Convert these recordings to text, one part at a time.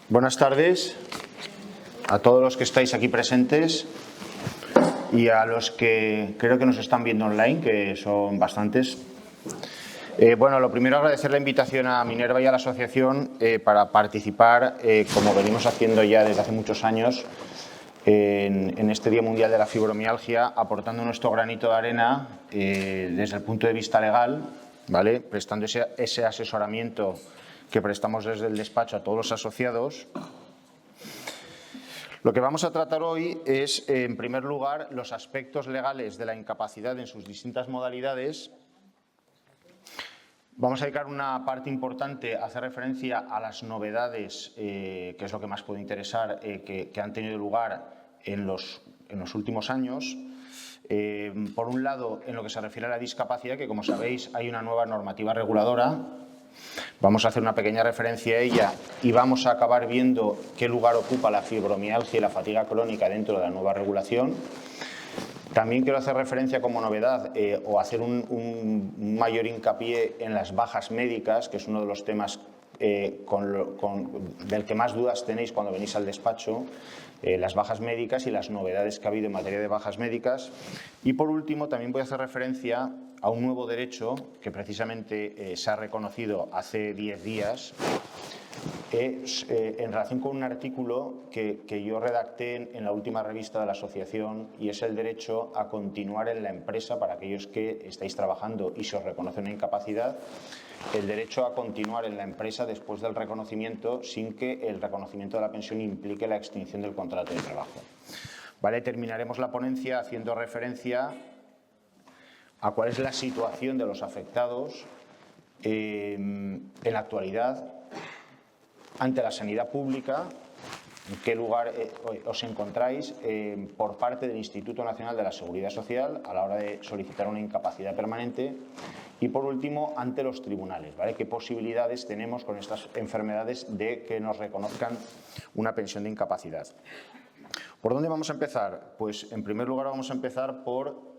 Buenas tardes a todos los que estáis aquí presentes y a los que creo que nos están viendo online, que son bastantes. Bueno, lo primero, agradecer la invitación a Minerva y a la asociación para participar, como venimos haciendo ya desde hace muchos años, en este Día Mundial de la Fibromialgia, aportando nuestro granito de arena desde el punto de vista legal, ¿vale? Prestando ese asesoramiento que prestamos desde el despacho a todos los asociados. Lo que vamos a tratar hoy es, en primer lugar, los aspectos legales de la incapacidad en sus distintas modalidades. Vamos a dedicar una parte importante a hacer referencia a las novedades, que es lo que más puede interesar, que han tenido lugar en los últimos años. Por un lado, en lo que se refiere a la discapacidad, que como sabéis hay una nueva normativa reguladora. Vamos a hacer una pequeña referencia a ella y vamos a acabar viendo qué lugar ocupa la fibromialgia y la fatiga crónica dentro de la nueva regulación. También quiero hacer referencia como novedad o hacer un mayor hincapié en las bajas médicas, que es uno de los temas del que más dudas tenéis cuando venís al despacho, las bajas médicas y las novedades que ha habido en materia de bajas médicas. Y por último, también voy a hacer referencia a un nuevo derecho que precisamente se ha reconocido hace 10 días, en relación con un artículo que yo redacté en la última revista de la asociación, y es el derecho a continuar en la empresa para aquellos que estáis trabajando y se os reconoce una incapacidad, el derecho a continuar en la empresa después del reconocimiento sin que el reconocimiento de la pensión implique la extinción del contrato de trabajo. ¿Vale? Terminaremos la ponencia haciendo referencia a cuál es la situación de los afectados en la actualidad ante la sanidad pública, en qué lugar os encontráis por parte del Instituto Nacional de la Seguridad Social a la hora de solicitar una incapacidad permanente, y por último ante los tribunales, ¿vale? ¿Qué posibilidades tenemos con estas enfermedades de que nos reconozcan una pensión de incapacidad? ¿Por dónde vamos a empezar? Pues en primer lugar vamos a empezar por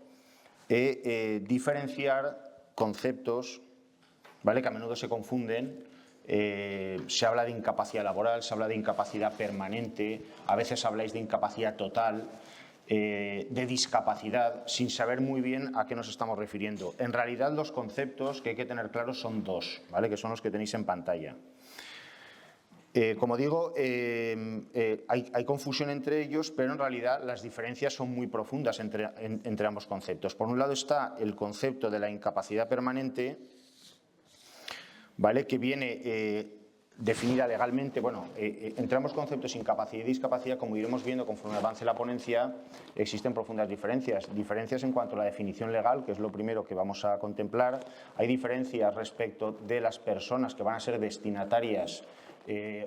diferenciar conceptos, ¿vale? Que a menudo se confunden. Se habla de incapacidad laboral, se habla de incapacidad permanente, a veces habláis de incapacidad total, de discapacidad, sin saber muy bien a qué nos estamos refiriendo. En realidad, los conceptos que hay que tener claros son dos, ¿vale? Que son los que tenéis en pantalla. Como digo, hay confusión entre ellos, pero en realidad las diferencias son muy profundas entre ambos conceptos. Por un lado está el concepto de la incapacidad permanente, ¿vale? Que viene definida legalmente. Bueno, entre ambos conceptos, incapacidad y discapacidad, como iremos viendo conforme avance la ponencia, existen profundas diferencias. Diferencias en cuanto a la definición legal, que es lo primero que vamos a contemplar. Hay diferencias respecto de las personas que van a ser destinatarias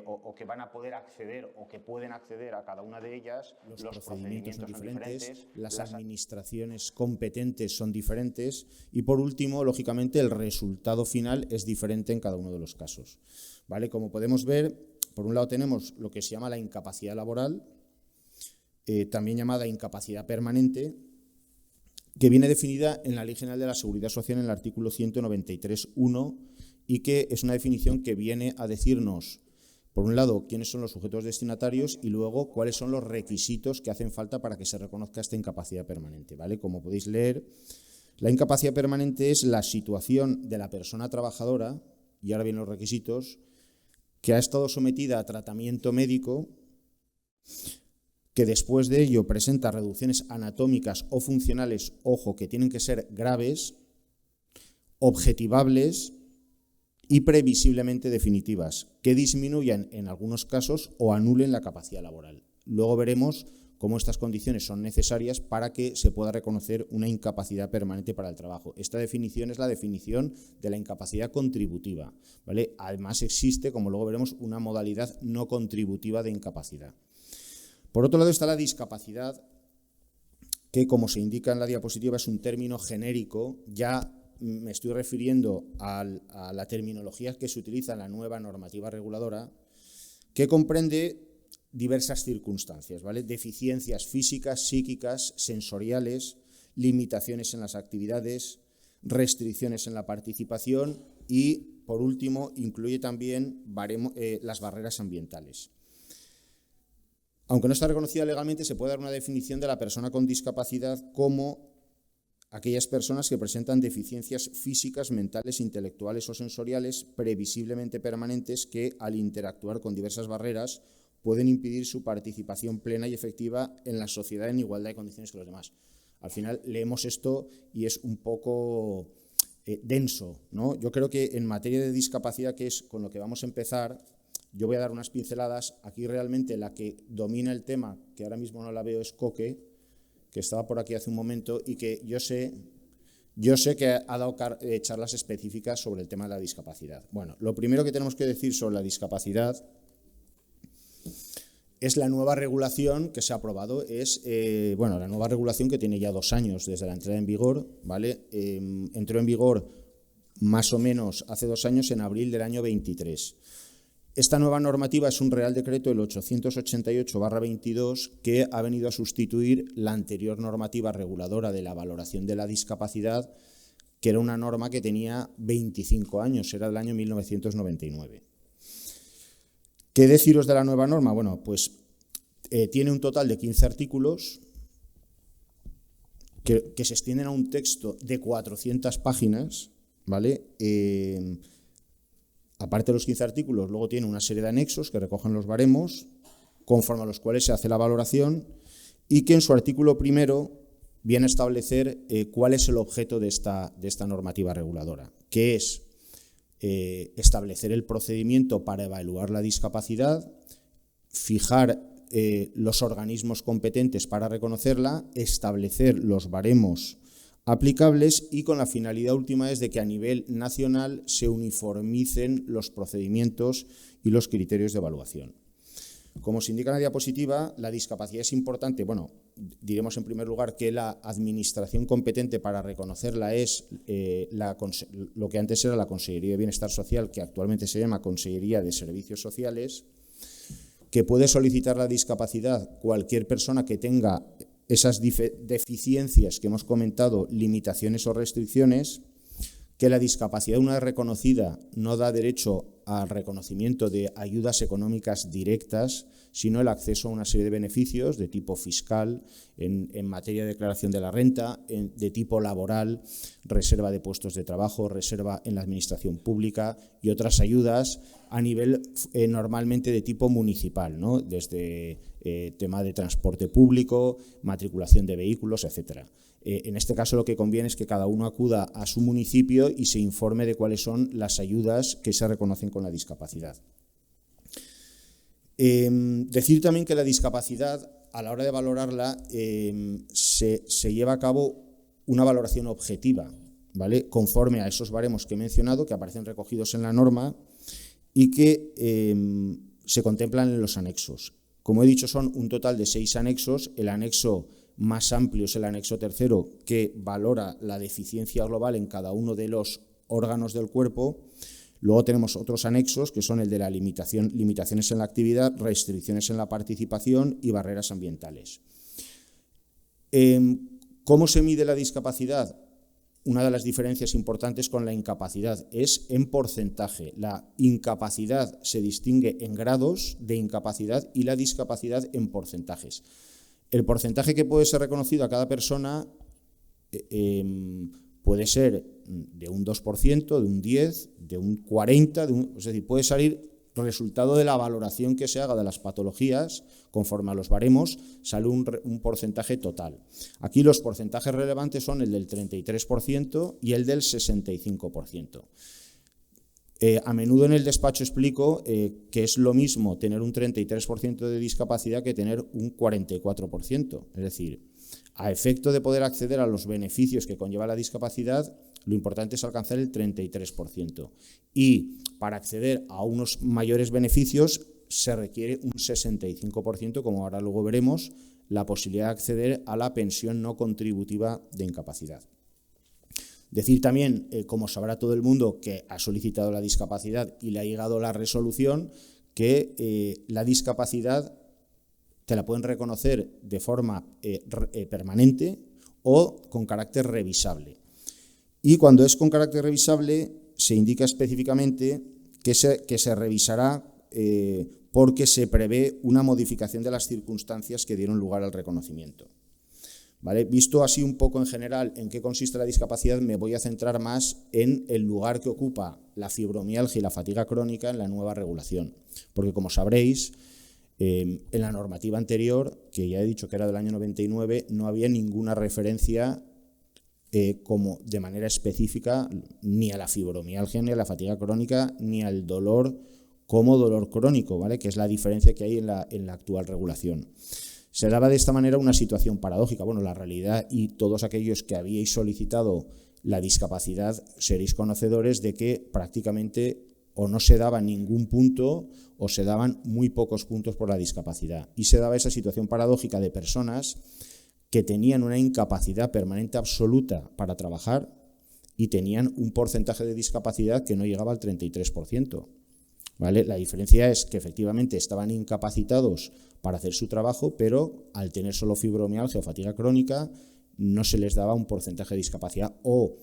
o que van a poder acceder o que pueden acceder a cada una de ellas. Los procedimientos son diferentes, las administraciones competentes son diferentes y, por último, lógicamente, el resultado final es diferente en cada uno de los casos, ¿vale? Como podemos ver, por un lado tenemos lo que se llama la incapacidad laboral, también llamada incapacidad permanente, que viene definida en la Ley General de la Seguridad Social en el artículo 193.1 y que es una definición que viene a decirnos, por un lado, quiénes son los sujetos destinatarios y luego cuáles son los requisitos que hacen falta para que se reconozca esta incapacidad permanente, ¿vale? Como podéis leer, la incapacidad permanente es la situación de la persona trabajadora, y ahora vienen los requisitos, que ha estado sometida a tratamiento médico, que después de ello presenta reducciones anatómicas o funcionales, ojo, que tienen que ser graves, objetivables y previsiblemente definitivas, que disminuyan en algunos casos o anulen la capacidad laboral. Luego veremos cómo estas condiciones son necesarias para que se pueda reconocer una incapacidad permanente para el trabajo. Esta definición es la definición de la incapacidad contributiva, ¿vale? Además existe, como luego veremos, una modalidad no contributiva de incapacidad. Por otro lado está la discapacidad, que como se indica en la diapositiva es un término genérico. Ya me estoy refiriendo a la terminología que se utiliza en la nueva normativa reguladora, que comprende diversas circunstancias, ¿vale? Deficiencias físicas, psíquicas, sensoriales, limitaciones en las actividades, restricciones en la participación y, por último, incluye también las barreras ambientales. aunque no está reconocida legalmente, se puede dar una definición de la persona con discapacidad como aquellas personas que presentan deficiencias físicas, mentales, intelectuales o sensoriales previsiblemente permanentes que, al interactuar con diversas barreras, pueden impedir su participación plena y efectiva en la sociedad en igualdad de condiciones que los demás. Al final leemos esto y es un poco denso, ¿no? Yo creo que en materia de discapacidad, que es con lo que vamos a empezar, yo voy a dar unas pinceladas. Aquí realmente la que domina el tema, que ahora mismo no la veo, es Coque, que estaba por aquí hace un momento y que yo sé que ha dado charlas específicas sobre el tema de la discapacidad. Bueno, lo primero que tenemos que decir sobre la discapacidad es la nueva regulación que se ha aprobado. Es la nueva regulación que tiene ya 2 años desde la entrada en vigor, ¿vale? Entró en vigor más o menos hace 2 años, en abril del año 23. Esta nueva normativa es un Real Decreto, el 888/22, que ha venido a sustituir la anterior normativa reguladora de la valoración de la discapacidad, que era una norma que tenía 25 años, era del año 1999. ¿Qué deciros de la nueva norma? Bueno, pues tiene un total de 15 artículos que se extienden a un texto de 400 páginas, ¿vale? Aparte de los 15 artículos, luego tiene una serie de anexos que recogen los baremos, conforme a los cuales se hace la valoración, y que en su artículo primero viene a establecer cuál es el objeto de esta normativa reguladora, que es establecer el procedimiento para evaluar la discapacidad, fijar los organismos competentes para reconocerla, establecer los baremos aplicables, y con la finalidad última es de que a nivel nacional se uniformicen los procedimientos y los criterios de evaluación. Como se indica en la diapositiva, la discapacidad es importante. Bueno, diremos en primer lugar que la administración competente para reconocerla es lo que antes era la Consellería de Bienestar Social, que actualmente se llama Consellería de Servicios Sociales, que puede solicitar la discapacidad cualquier persona que tenga esas deficiencias que hemos comentado, limitaciones o restricciones, que la discapacidad, una vez reconocida, no da derecho al reconocimiento de ayudas económicas directas, sino el acceso a una serie de beneficios de tipo fiscal, en materia de declaración de la renta, de tipo laboral, reserva de puestos de trabajo, reserva en la administración pública y otras ayudas a nivel normalmente de tipo municipal, ¿no? Desde tema de transporte público, matriculación de vehículos, etcétera. En este caso lo que conviene es que cada uno acuda a su municipio y se informe de cuáles son las ayudas que se reconocen con la discapacidad. Decir también que la discapacidad, a la hora de valorarla, se lleva a cabo una valoración objetiva, ¿vale? Conforme a esos baremos que he mencionado, que aparecen recogidos en la norma y que se contemplan en los anexos. Como he dicho, son un total de 6 anexos. El anexo más amplio es el anexo tercero, que valora la deficiencia global en cada uno de los órganos del cuerpo. Luego tenemos otros anexos, que son el de la limitaciones en la actividad, restricciones en la participación y barreras ambientales. ¿Cómo se mide la discapacidad? Una de las diferencias importantes con la incapacidad es en porcentaje. La incapacidad se distingue en grados de incapacidad y la discapacidad en porcentajes. El porcentaje que puede ser reconocido a cada persona puede ser de un 2%, de un 10%, de un 40%, es decir, puede salir resultado de la valoración que se haga de las patologías, conforme a los baremos, sale un porcentaje total. Aquí los porcentajes relevantes son el del 33% y el del 65%. A menudo en el despacho explico que es lo mismo tener un 33% de discapacidad que tener un 44%. Es decir, a efecto de poder acceder a los beneficios que conlleva la discapacidad, lo importante es alcanzar el 33%. Y para acceder a unos mayores beneficios se requiere un 65%, como ahora luego veremos, la posibilidad de acceder a la pensión no contributiva de incapacidad. Decir también, como sabrá todo el mundo que ha solicitado la discapacidad y le ha llegado la resolución, que la discapacidad te la pueden reconocer de forma permanente o con carácter revisable. Y cuando es con carácter revisable, se indica específicamente que se revisará porque se prevé una modificación de las circunstancias que dieron lugar al reconocimiento. ¿Vale? Visto así un poco en general en qué consiste la discapacidad, me voy a centrar más en el lugar que ocupa la fibromialgia y la fatiga crónica en la nueva regulación. Porque, como sabréis, en la normativa anterior, que ya he dicho que era del año 99, no había ninguna referencia como de manera específica ni a la fibromialgia, ni a la fatiga crónica, ni al dolor como dolor crónico, ¿vale? Que es la diferencia que hay en la actual regulación. Se daba de esta manera una situación paradójica. Bueno, la realidad, y todos aquellos que habíais solicitado la discapacidad seréis conocedores de que prácticamente o no se daba ningún punto o se daban muy pocos puntos por la discapacidad. Y se daba esa situación paradójica de personas que tenían una incapacidad permanente absoluta para trabajar y tenían un porcentaje de discapacidad que no llegaba al 33%. ¿Vale? La diferencia es que efectivamente estaban incapacitados para hacer su trabajo, pero al tener solo fibromialgia o fatiga crónica no se les daba un porcentaje de discapacidad, o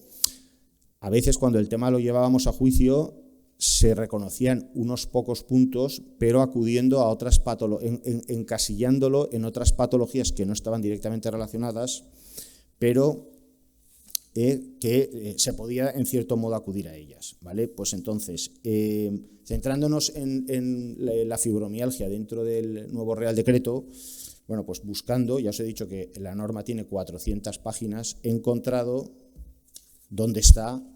a veces cuando el tema lo llevábamos a juicio se reconocían unos pocos puntos, pero acudiendo a otras patologías, encasillándolo en otras patologías que no estaban directamente relacionadas, pero que se podía en cierto modo acudir a ellas, ¿vale? Pues entonces, centrándonos en la fibromialgia dentro del nuevo Real Decreto, bueno, pues buscando, ya os he dicho que la norma tiene 400 páginas, he encontrado dónde está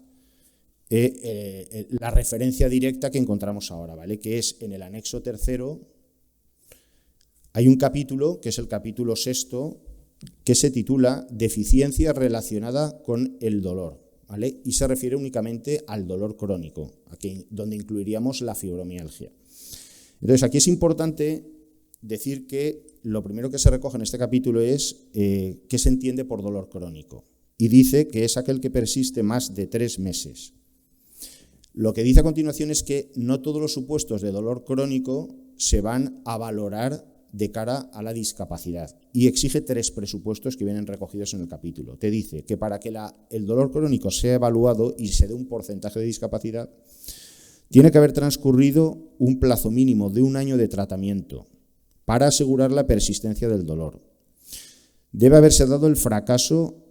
la referencia directa que encontramos ahora, ¿vale? Que es en el anexo tercero, hay un capítulo, que es el capítulo 6º, que se titula Deficiencia relacionada con el dolor, ¿vale? Y se refiere únicamente al dolor crónico, aquí, donde incluiríamos la fibromialgia. Entonces, aquí es importante decir que lo primero que se recoge en este capítulo es qué se entiende por dolor crónico. Y dice que es aquel que persiste más de 3 meses. Lo que dice a continuación es que no todos los supuestos de dolor crónico se van a valorar de cara a la discapacidad, y exige 3 presupuestos que vienen recogidos en el capítulo. Te dice que para que el dolor crónico sea evaluado y se dé un porcentaje de discapacidad, tiene que haber transcurrido un plazo mínimo de 1 año de tratamiento para asegurar la persistencia del dolor. Debe haberse dado el fracaso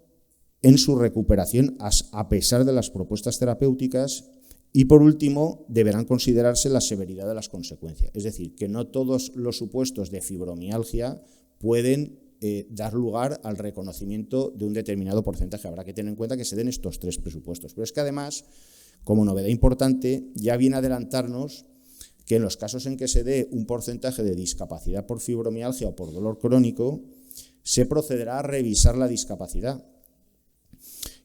en su recuperación a pesar de las propuestas terapéuticas. Y por último, deberán considerarse la severidad de las consecuencias. Es decir, que no todos los supuestos de fibromialgia pueden dar lugar al reconocimiento de un determinado porcentaje. Habrá que tener en cuenta que se den estos 3 presupuestos. Pero es que además, como novedad importante, ya viene a adelantarnos que en los casos en que se dé un porcentaje de discapacidad por fibromialgia o por dolor crónico, se procederá a revisar la discapacidad.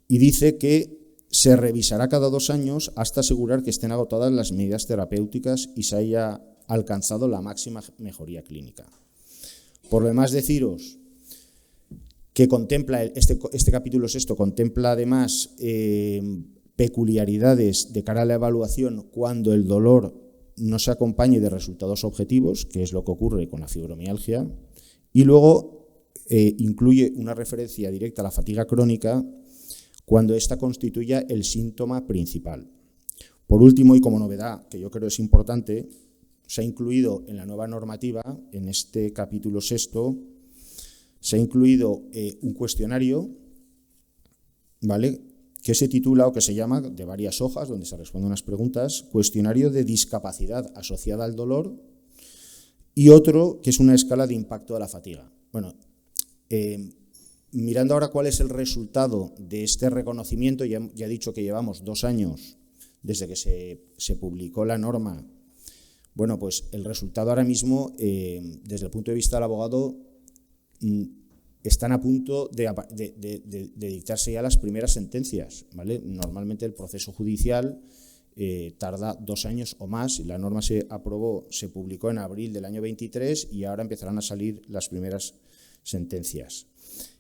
Y dice que se revisará cada 2 años hasta asegurar que estén agotadas las medidas terapéuticas y se haya alcanzado la máxima mejoría clínica. Por lo demás, deciros que contempla este capítulo 6 contempla además peculiaridades de cara a la evaluación cuando el dolor no se acompañe de resultados objetivos, que es lo que ocurre con la fibromialgia, y luego incluye una referencia directa a la fatiga crónica cuando ésta constituya el síntoma principal. Por último, y como novedad, que yo creo es importante, se ha incluido en la nueva normativa, en este capítulo 6, se ha incluido un cuestionario, ¿vale?, que se titula o que se llama, de varias hojas, donde se responden unas preguntas, cuestionario de discapacidad asociada al dolor, y otro que es una escala de impacto de la fatiga. Bueno, mirando ahora cuál es el resultado de este reconocimiento, ya he dicho que llevamos 2 años desde que se publicó la norma. Bueno, pues el resultado ahora mismo, desde el punto de vista del abogado, están a punto de dictarse ya las primeras sentencias, ¿vale? Normalmente el proceso judicial tarda 2 años o más. La norma se publicó en abril del año 23 y ahora empezarán a salir las primeras sentencias.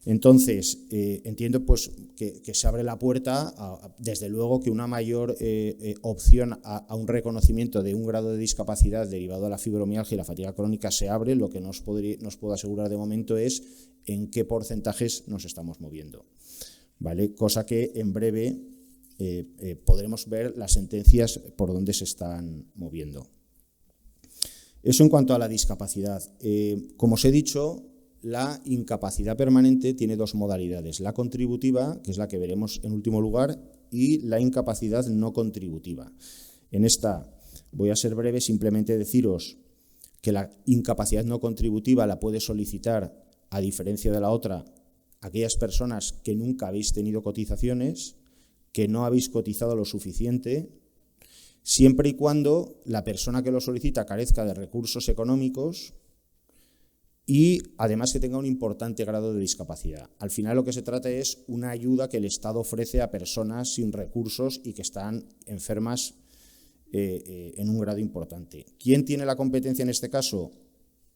Entonces, entiendo pues, que se abre la puerta, desde luego, que una mayor opción a un reconocimiento de un grado de discapacidad derivado de la fibromialgia y la fatiga crónica se abre. Lo que no os puedo asegurar de momento es en qué porcentajes nos estamos moviendo, ¿vale? Cosa que en breve podremos ver las sentencias por donde se están moviendo. Eso en cuanto a la discapacidad. Como os he dicho, la incapacidad permanente tiene dos modalidades, la contributiva, que es la que veremos en último lugar, y la incapacidad no contributiva. En esta voy a ser breve, simplemente deciros que la incapacidad no contributiva la puede solicitar, a diferencia de la otra, aquellas personas que nunca habéis tenido cotizaciones, que no habéis cotizado lo suficiente, siempre y cuando la persona que lo solicita carezca de recursos económicos y además que tenga un importante grado de discapacidad. Al final lo que se trata es una ayuda que el Estado ofrece a personas sin recursos y que están enfermas en un grado importante. ¿Quién tiene la competencia en este caso?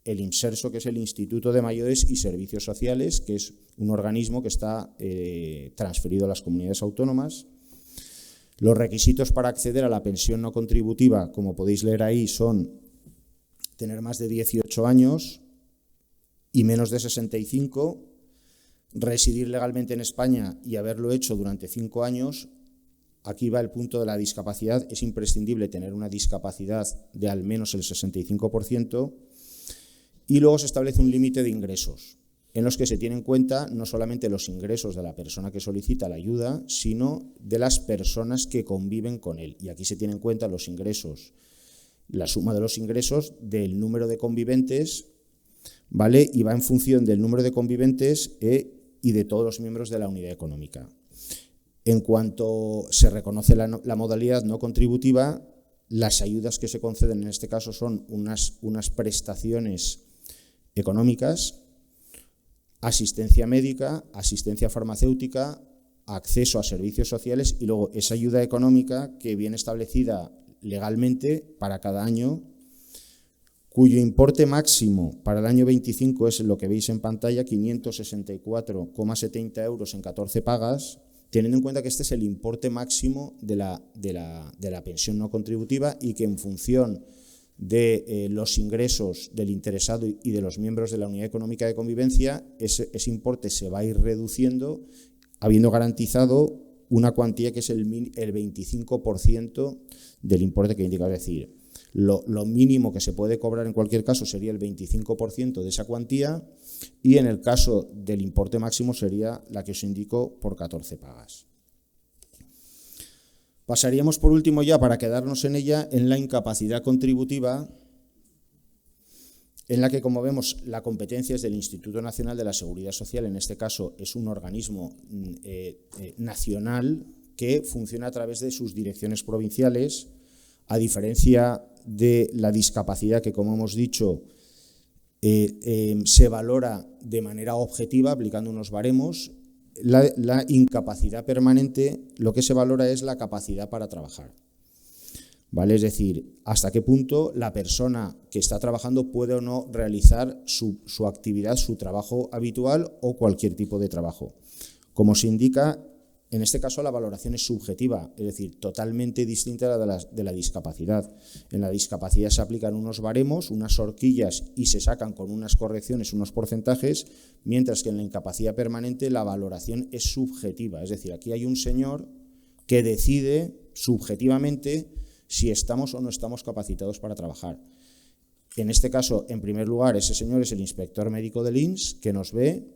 El INSERSO, que es el Instituto de Mayores y Servicios Sociales, que es un organismo que está transferido a las comunidades autónomas. Los requisitos para acceder a la pensión no contributiva, como podéis leer ahí, son tener más de 18 años y menos de 65, residir legalmente en España y haberlo hecho durante 5 años. Aquí va el punto de la discapacidad. Es imprescindible tener una discapacidad de al menos el 65%. Y luego se establece un límite de ingresos, en los que se tienen en cuenta no solamente los ingresos de la persona que solicita la ayuda, sino de las personas que conviven con él. Y aquí se tienen en cuenta los ingresos, la suma de los ingresos del número de conviventes, ¿vale? Y va en función del número de conviventes y de todos los miembros de la unidad económica. En cuanto se reconoce la modalidad no contributiva, las ayudas que se conceden en este caso son unas prestaciones económicas, asistencia médica, asistencia farmacéutica, acceso a servicios sociales y luego esa ayuda económica que viene establecida legalmente para cada año, cuyo importe máximo para el año 25 es lo que veis en pantalla, 564,70 euros en 14 pagas, teniendo en cuenta que este es el importe máximo de la pensión no contributiva y que en función de los ingresos del interesado y de los miembros de la unidad económica de convivencia, ese importe se va a ir reduciendo, habiendo garantizado una cuantía que es el 25% del importe que indica. Es decir, lo mínimo que se puede cobrar en cualquier caso sería el 25% de esa cuantía y en el caso del importe máximo sería la que os indico por 14 pagas. Pasaríamos por último ya, para quedarnos en ella, en la incapacidad contributiva, en la que, como vemos, la competencia es del Instituto Nacional de la Seguridad Social. En este caso es un organismo nacional que funciona a través de sus direcciones provinciales, a diferencia de la discapacidad que, como hemos dicho, se valora de manera objetiva aplicando unos baremos. La incapacidad permanente, lo que se valora es la capacidad para trabajar, ¿vale? Es decir, hasta qué punto la persona que está trabajando puede o no realizar su actividad, su trabajo habitual o cualquier tipo de trabajo. Como se indica, en este caso la valoración es subjetiva, es decir, totalmente distinta a la de la discapacidad. En la discapacidad se aplican unos baremos, unas horquillas y se sacan con unas correcciones, unos porcentajes, mientras que en la incapacidad permanente la valoración es subjetiva. Es decir, aquí hay un señor que decide subjetivamente si estamos o no estamos capacitados para trabajar. En este caso, en primer lugar, ese señor es el inspector médico del INS que nos ve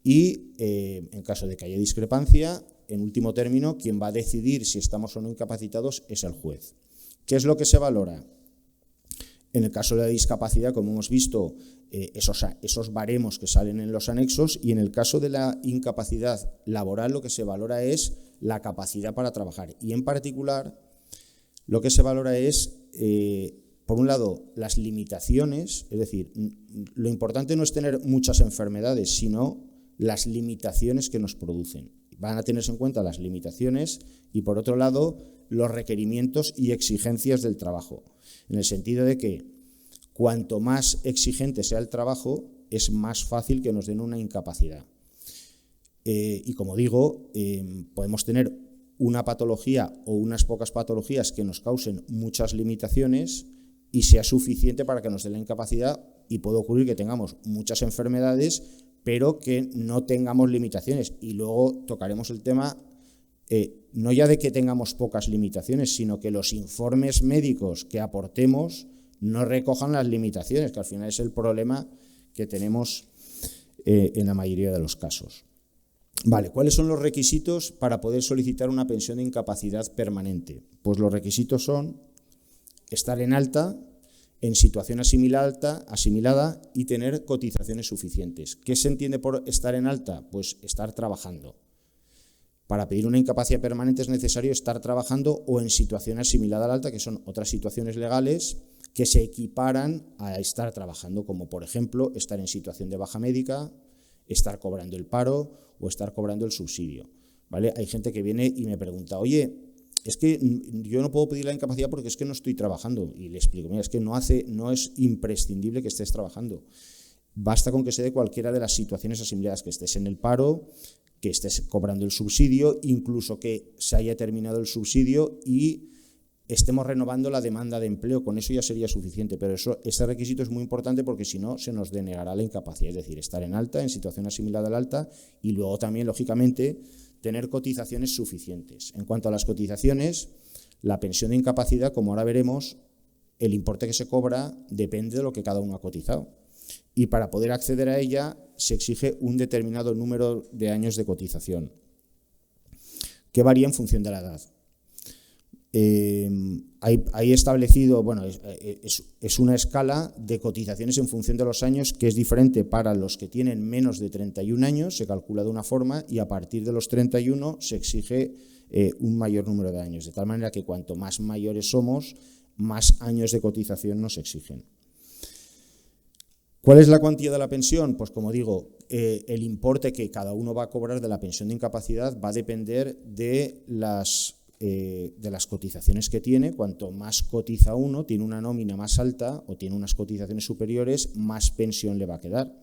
y, en caso de que haya discrepancia, en último término, quien va a decidir si estamos o no incapacitados es el juez. ¿Qué es lo que se valora? En el caso de la discapacidad, como hemos visto, esos baremos que salen en los anexos, y en el caso de la incapacidad laboral lo que se valora es la capacidad para trabajar. Y en particular lo que se valora es, por un lado, las limitaciones, es decir, lo importante no es tener muchas enfermedades, sino las limitaciones que nos producen. Van a tenerse en cuenta las limitaciones y, por otro lado, los requerimientos y exigencias del trabajo, en el sentido de que cuanto más exigente sea el trabajo, es más fácil que nos den una incapacidad. Y como digo, podemos tener una patología o unas pocas patologías que nos causen muchas limitaciones y sea suficiente para que nos den la incapacidad, y puede ocurrir que tengamos muchas enfermedades pero que no tengamos limitaciones. Y luego tocaremos el tema, no ya de que tengamos pocas limitaciones, sino que los informes médicos que aportemos no recojan las limitaciones, que al final es el problema que tenemos en la mayoría de los casos. Vale, ¿cuáles son los requisitos para poder solicitar una pensión de incapacidad permanente? Pues los requisitos son estar en alta, en situación asimilada y tener cotizaciones suficientes. ¿Qué se entiende por estar en alta? Pues estar trabajando. Para pedir una incapacidad permanente es necesario estar trabajando o en situación asimilada al alta, que son otras situaciones legales que se equiparan a estar trabajando, como por ejemplo estar en situación de baja médica, estar cobrando el paro o estar cobrando el subsidio, ¿vale? Hay gente que viene y me pregunta, oye, es que yo no puedo pedir la incapacidad porque es que no estoy trabajando. Y le explico, mira, es que no es imprescindible que estés trabajando. Basta con que se dé cualquiera de las situaciones asimiladas, que estés en el paro, que estés cobrando el subsidio, incluso que se haya terminado el subsidio y estemos renovando la demanda de empleo. Con eso ya sería suficiente, pero ese requisito es muy importante porque si no se nos denegará la incapacidad, es decir, estar en alta, en situación asimilada al alta y luego también, lógicamente, tener cotizaciones suficientes. En cuanto a las cotizaciones, la pensión de incapacidad, como ahora veremos, el importe que se cobra depende de lo que cada uno ha cotizado. Y para poder acceder a ella se exige un determinado número de años de cotización, que varía en función de la edad. Hay establecido, bueno, es una escala de cotizaciones en función de los años que es diferente para los que tienen menos de 31 años, se calcula de una forma y a partir de los 31 se exige un mayor número de años, de tal manera que cuanto más mayores somos, más años de cotización nos exigen. ¿Cuál es la cuantía de la pensión? Pues como digo, el importe que cada uno va a cobrar de la pensión de incapacidad va a depender de las cotizaciones que tiene. Cuanto más cotiza uno, tiene una nómina más alta o tiene unas cotizaciones superiores, más pensión le va a quedar.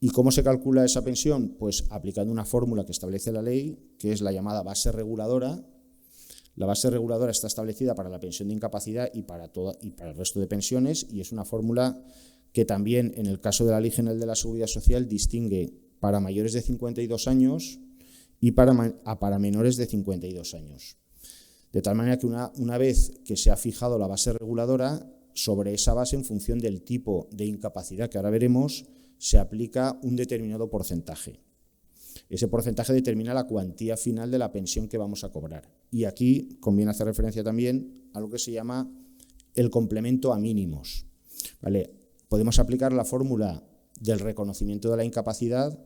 ¿Y cómo se calcula esa pensión? Pues aplicando una fórmula que establece la ley, que es la llamada base reguladora. La base reguladora está establecida para la pensión de incapacidad y para el resto de pensiones, y es una fórmula que también en el caso de la Ley General de la Seguridad Social distingue para mayores de 52 años y para menores de 52 años. De tal manera que una vez que se ha fijado la base reguladora, sobre esa base, en función del tipo de incapacidad que ahora veremos, se aplica un determinado porcentaje. Ese porcentaje determina la cuantía final de la pensión que vamos a cobrar. Y aquí conviene hacer referencia también a lo que se llama el complemento a mínimos, ¿vale? Podemos aplicar la fórmula del reconocimiento de la incapacidad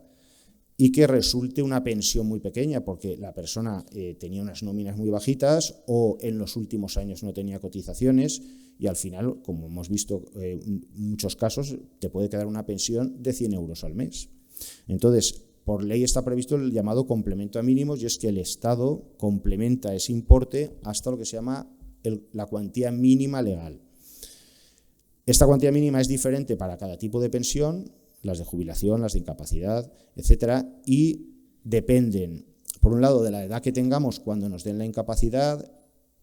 y que resulte una pensión muy pequeña porque la persona tenía unas nóminas muy bajitas o en los últimos años no tenía cotizaciones y al final, como hemos visto en muchos casos, te puede quedar una pensión de 100 euros al mes. Entonces, por ley está previsto el llamado complemento a mínimos y es que el Estado complementa ese importe hasta lo que se llama la cuantía mínima legal. Esta cuantía mínima es diferente para cada tipo de pensión, las de jubilación, las de incapacidad, etcétera, y dependen, por un lado, de la edad que tengamos cuando nos den la incapacidad,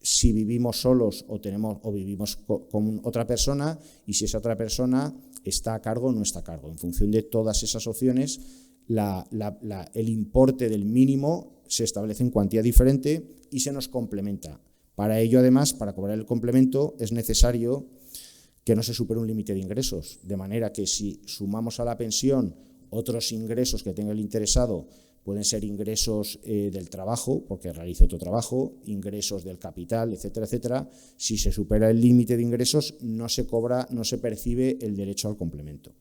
si vivimos solos o vivimos con otra persona y si esa otra persona está a cargo o no está a cargo. En función de todas esas opciones, el importe del mínimo se establece en cuantía diferente y se nos complementa. Para ello, además, para cobrar el complemento es necesario que no se supere un límite de ingresos, de manera que si sumamos a la pensión otros ingresos que tenga el interesado, pueden ser ingresos del trabajo, porque realice otro trabajo, ingresos del capital, etcétera, etcétera. Si se supera el límite de ingresos, no se cobra, no se percibe el derecho al complemento.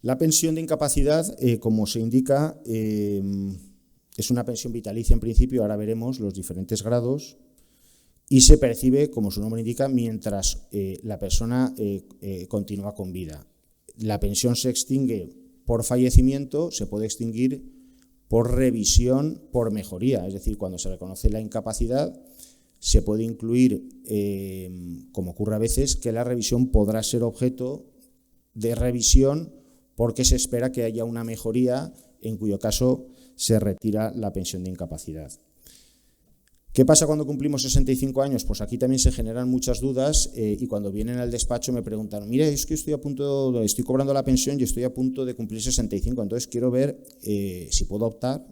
La pensión de incapacidad, como se indica, es una pensión vitalicia en principio, ahora veremos los diferentes grados, y se percibe, como su nombre indica, mientras la persona continúa con vida. La pensión se extingue por fallecimiento, se puede extinguir por revisión, por mejoría, es decir, cuando se reconoce la incapacidad, se puede incluir, como ocurre a veces, que la revisión podrá ser objeto de revisión porque se espera que haya una mejoría, en cuyo caso se retira la pensión de incapacidad. ¿Qué pasa cuando cumplimos 65 años? Pues aquí también se generan muchas dudas y cuando vienen al despacho me preguntan, mira, es que estoy cobrando la pensión y estoy a punto de cumplir 65, entonces quiero ver si puedo optar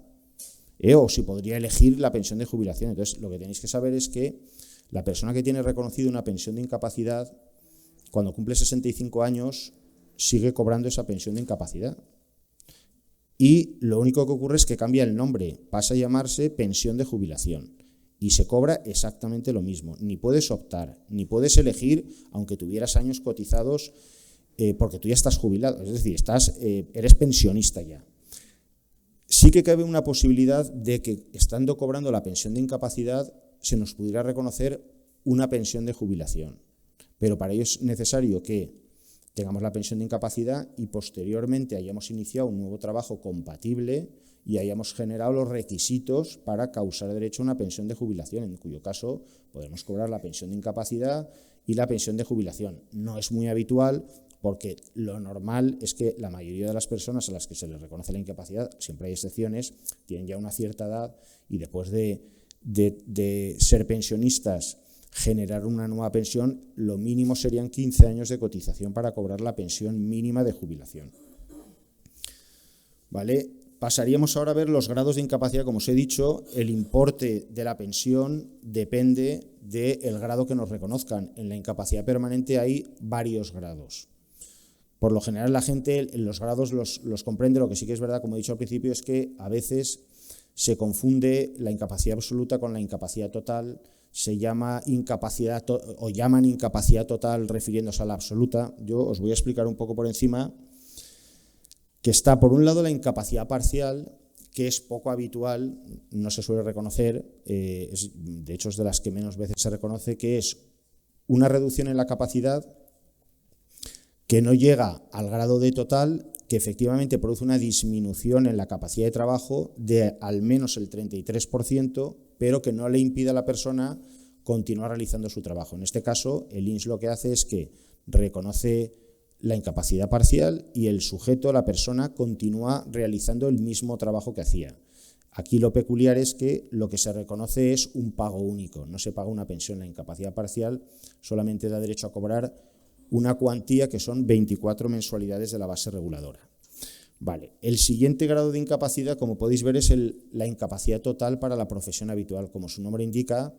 o si podría elegir la pensión de jubilación. Entonces, lo que tenéis que saber es que La persona que tiene reconocida una pensión de incapacidad, cuando cumple 65 años, sigue cobrando esa pensión de incapacidad. Y lo único que ocurre es que cambia el nombre, pasa a llamarse pensión de jubilación. Y se cobra exactamente lo mismo. Ni puedes optar, ni puedes elegir, aunque tuvieras años cotizados, porque tú ya estás jubilado, es decir, eres pensionista ya. Sí que cabe una posibilidad de que, estando cobrando la pensión de incapacidad, se nos pudiera reconocer una pensión de jubilación. Pero para ello es necesario que tengamos la pensión de incapacidad y posteriormente hayamos iniciado un nuevo trabajo compatible y hayamos generado los requisitos para causar derecho a una pensión de jubilación, en cuyo caso podemos cobrar la pensión de incapacidad y la pensión de jubilación. No es muy habitual, porque lo normal es que la mayoría de las personas a las que se les reconoce la incapacidad, siempre hay excepciones, tienen ya una cierta edad y después de ser pensionistas, generar una nueva pensión, lo mínimo serían 15 años de cotización para cobrar la pensión mínima de jubilación. ¿Vale? Pasaríamos ahora a ver los grados de incapacidad. Como os he dicho, el importe de la pensión depende del grado que nos reconozcan. En la incapacidad permanente hay varios grados. Por lo general la gente los grados los comprende. Lo que sí que es verdad, como he dicho al principio, es que a veces se confunde la incapacidad absoluta con la incapacidad total. Se llama incapacidad o llaman incapacidad total refiriéndose a la absoluta. Yo os voy a explicar un poco por encima que está, por un lado, la incapacidad parcial, que es poco habitual, no se suele reconocer, de hecho es de las que menos veces se reconoce, que es una reducción en la capacidad que no llega al grado de total, que efectivamente produce una disminución en la capacidad de trabajo de al menos el 33%, pero que no le impide a la persona continuar realizando su trabajo. En este caso, el INS lo que hace es que reconoce la incapacidad parcial y el sujeto, la persona, continúa realizando el mismo trabajo que hacía. Aquí lo peculiar es que lo que se reconoce es un pago único, no se paga una pensión. La incapacidad parcial solamente da derecho a cobrar una cuantía que son 24 mensualidades de la base reguladora. Vale. El siguiente grado de incapacidad, como podéis ver, es la incapacidad total para la profesión habitual. Como su nombre indica,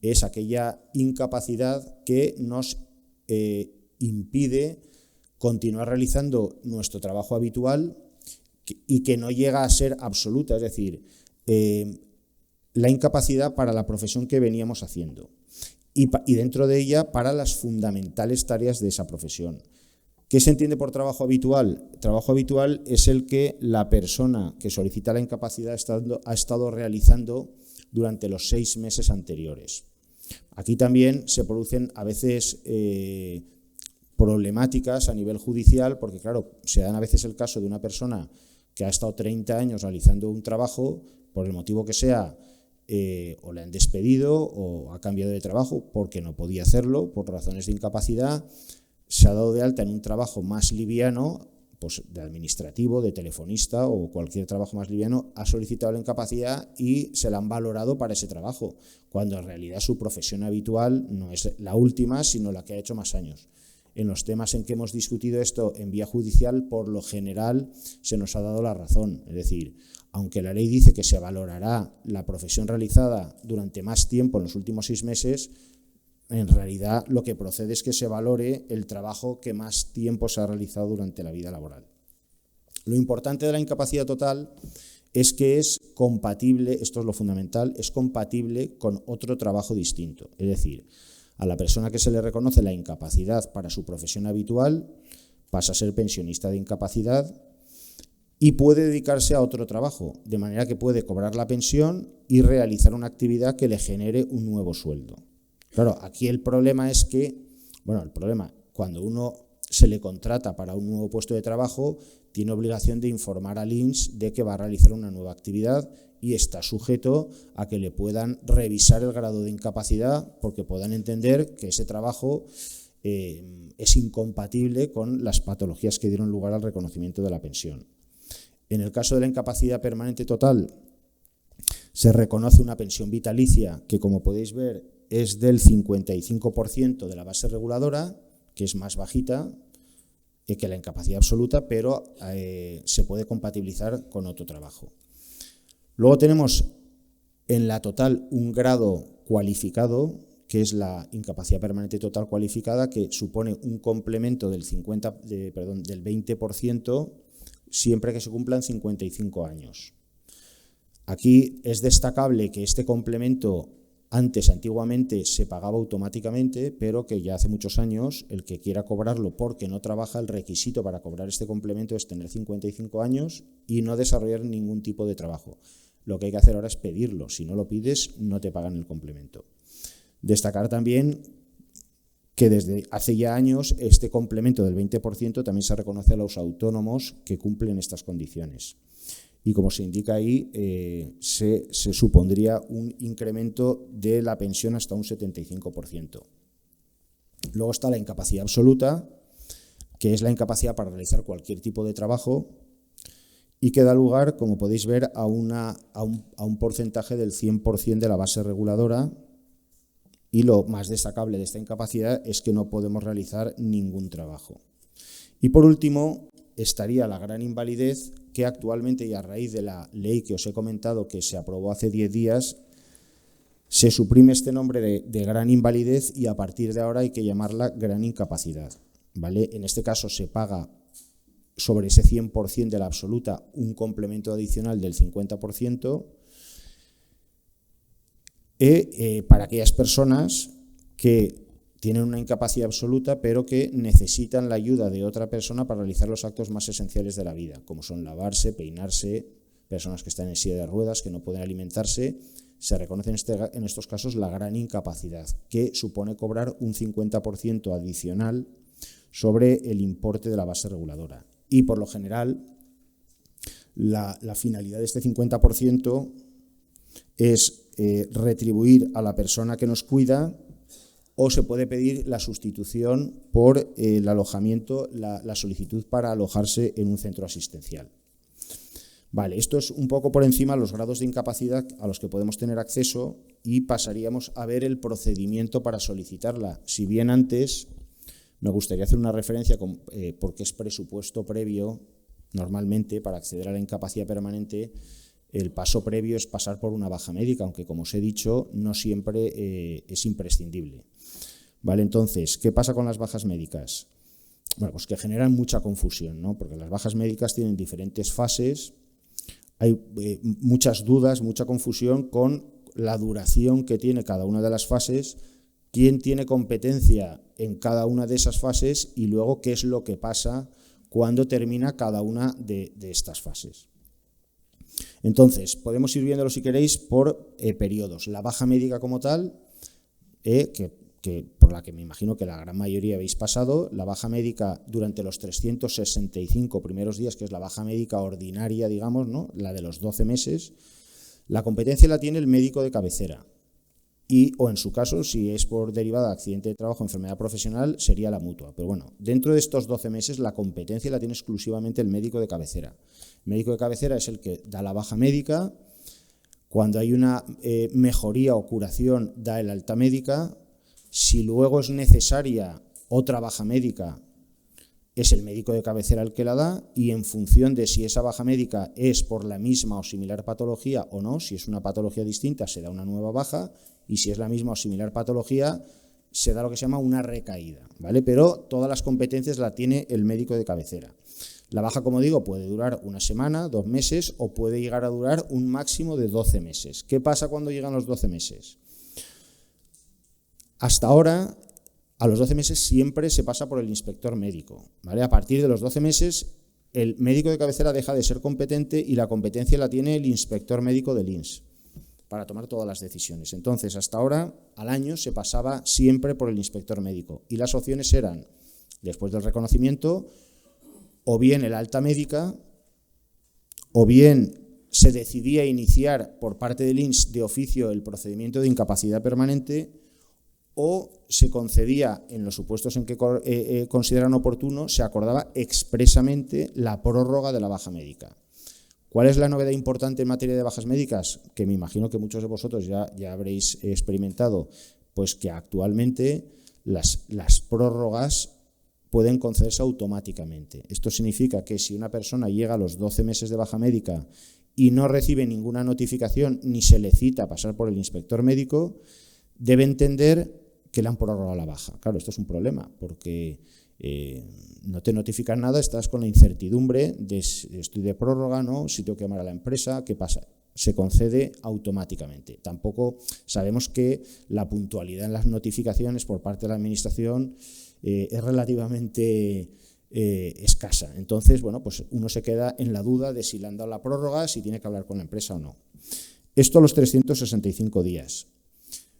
es aquella incapacidad que nos impide continuar realizando nuestro trabajo habitual y que no llega a ser absoluta, es decir, la incapacidad para la profesión que veníamos haciendo y dentro de ella para las fundamentales tareas de esa profesión. ¿Qué se entiende por trabajo habitual? Trabajo habitual es el que la persona que solicita la incapacidad ha estado realizando durante los 6 meses anteriores. Aquí también se producen a veces problemáticas a nivel judicial, porque claro, se dan a veces el caso de una persona que ha estado 30 años realizando un trabajo, por el motivo que sea, o le han despedido o ha cambiado de trabajo porque no podía hacerlo por razones de incapacidad. Se ha dado de alta en un trabajo más liviano, pues de administrativo, de telefonista o cualquier trabajo más liviano, ha solicitado la incapacidad y se la han valorado para ese trabajo, cuando en realidad su profesión habitual no es la última, sino la que ha hecho más años. En los temas en que hemos discutido esto en vía judicial, por lo general se nos ha dado la razón. Es decir, aunque la ley dice que se valorará la profesión realizada durante más tiempo en los últimos 6 meses, en realidad lo que procede es que se valore el trabajo que más tiempo se ha realizado durante la vida laboral. Lo importante de la incapacidad total es que es compatible, esto es lo fundamental, es compatible con otro trabajo distinto. Es decir, a la persona que se le reconoce la incapacidad para su profesión habitual pasa a ser pensionista de incapacidad y puede dedicarse a otro trabajo, de manera que puede cobrar la pensión y realizar una actividad que le genere un nuevo sueldo. Claro, aquí el problema es que, cuando uno se le contrata para un nuevo puesto de trabajo, tiene obligación de informar al INS de que va a realizar una nueva actividad y está sujeto a que le puedan revisar el grado de incapacidad porque puedan entender que ese trabajo es incompatible con las patologías que dieron lugar al reconocimiento de la pensión. En el caso de la incapacidad permanente total, se reconoce una pensión vitalicia que, como podéis ver, es del 55% de la base reguladora, que es más bajita que la incapacidad absoluta, pero se puede compatibilizar con otro trabajo. Luego tenemos en la total un grado cualificado, que es la incapacidad permanente total cualificada, que supone un complemento del 20% siempre que se cumplan 55 años. Aquí es destacable que este complemento antiguamente se pagaba automáticamente, pero que ya hace muchos años el que quiera cobrarlo porque no trabaja, el requisito para cobrar este complemento es tener 55 años y no desarrollar ningún tipo de trabajo. Lo que hay que hacer ahora es pedirlo. Si no lo pides, no te pagan el complemento. Destacar también que desde hace ya años este complemento del 20% también se reconoce a los autónomos que cumplen estas condiciones. Y como se indica ahí, se supondría un incremento de la pensión hasta un 75%. Luego está la incapacidad absoluta, que es la incapacidad para realizar cualquier tipo de trabajo y que da lugar, como podéis ver, a un porcentaje del 100% de la base reguladora. Y lo más destacable de esta incapacidad es que no podemos realizar ningún trabajo. Y por último, estaría la gran invalidez, que actualmente, y a raíz de la ley que os he comentado que se aprobó hace 10 días, se suprime este nombre de gran invalidez y a partir de ahora hay que llamarla gran incapacidad, ¿vale? En este caso se paga sobre ese 100% de la absoluta un complemento adicional del 50%, para aquellas personas que tienen una incapacidad absoluta pero que necesitan la ayuda de otra persona para realizar los actos más esenciales de la vida, como son lavarse, peinarse, personas que están en silla de ruedas, que no pueden alimentarse. Se reconoce en estos casos la gran incapacidad, que supone cobrar un 50% adicional sobre el importe de la base reguladora. Y por lo general, la finalidad de este 50% es retribuir a la persona que nos cuida, o se puede pedir la sustitución por el alojamiento, la solicitud para alojarse en un centro asistencial. Vale, esto es un poco por encima los grados de incapacidad a los que podemos tener acceso y pasaríamos a ver el procedimiento para solicitarla. Si bien antes me gustaría hacer una referencia porque es presupuesto previo, normalmente para acceder a la incapacidad permanente, el paso previo es pasar por una baja médica, aunque como os he dicho, no siempre es imprescindible. Vale, entonces, ¿qué pasa con las bajas médicas? Bueno, pues que generan mucha confusión, ¿no? Porque las bajas médicas tienen diferentes fases, hay muchas dudas, mucha confusión con la duración que tiene cada una de las fases, quién tiene competencia en cada una de esas fases y luego qué es lo que pasa cuando termina cada una de estas fases. Entonces, podemos ir viéndolo, si queréis, por periodos. La baja médica como tal, por la que me imagino que la gran mayoría habéis pasado, la baja médica durante los 365 primeros días, que es la baja médica ordinaria, digamos, ¿no? La de los 12 meses, la competencia la tiene el médico de cabecera. O en su caso, si es por derivada de accidente de trabajo o enfermedad profesional, sería la mutua. Pero bueno, dentro de estos 12 meses la competencia la tiene exclusivamente el médico de cabecera. El médico de cabecera es el que da la baja médica. Cuando hay una mejoría o curación, da el alta médica. Si luego es necesaria otra baja médica, es el médico de cabecera el que la da, y en función de si esa baja médica es por la misma o similar patología o no, si es una patología distinta, se da una nueva baja, y si es la misma o similar patología, se da lo que se llama una recaída, ¿vale? Pero todas las competencias la tiene el médico de cabecera. La baja, como digo, puede durar una semana, 2 meses, o puede llegar a durar un máximo de 12 meses. ¿Qué pasa cuando llegan los 12 meses? Hasta ahora, a los 12 meses siempre se pasa por el inspector médico, ¿vale? A partir de los 12 meses, el médico de cabecera deja de ser competente y la competencia la tiene el inspector médico del INS para tomar todas las decisiones. Entonces, hasta ahora, al año, se pasaba siempre por el inspector médico y las opciones eran, después del reconocimiento, o bien el alta médica, o bien se decidía iniciar por parte del INS de oficio el procedimiento de incapacidad permanente, o se concedía, en los supuestos en que consideran oportuno, se acordaba expresamente la prórroga de la baja médica. ¿Cuál es la novedad importante en materia de bajas médicas? Que me imagino que muchos de vosotros ya habréis experimentado, pues que actualmente las prórrogas pueden concederse automáticamente. Esto significa que si una persona llega a los 12 meses de baja médica y no recibe ninguna notificación ni se le cita a pasar por el inspector médico, debe entender que le han prorrogado la baja. Claro, esto es un problema porque no te notifican nada, estás con la incertidumbre de estoy de prórroga, ¿no? Si tengo que llamar a la empresa, ¿qué pasa? Se concede automáticamente. Tampoco sabemos que la puntualidad en las notificaciones por parte de la administración es relativamente escasa. Entonces, bueno, pues uno se queda en la duda de si le han dado la prórroga, si tiene que hablar con la empresa o no. Esto a los 365 días.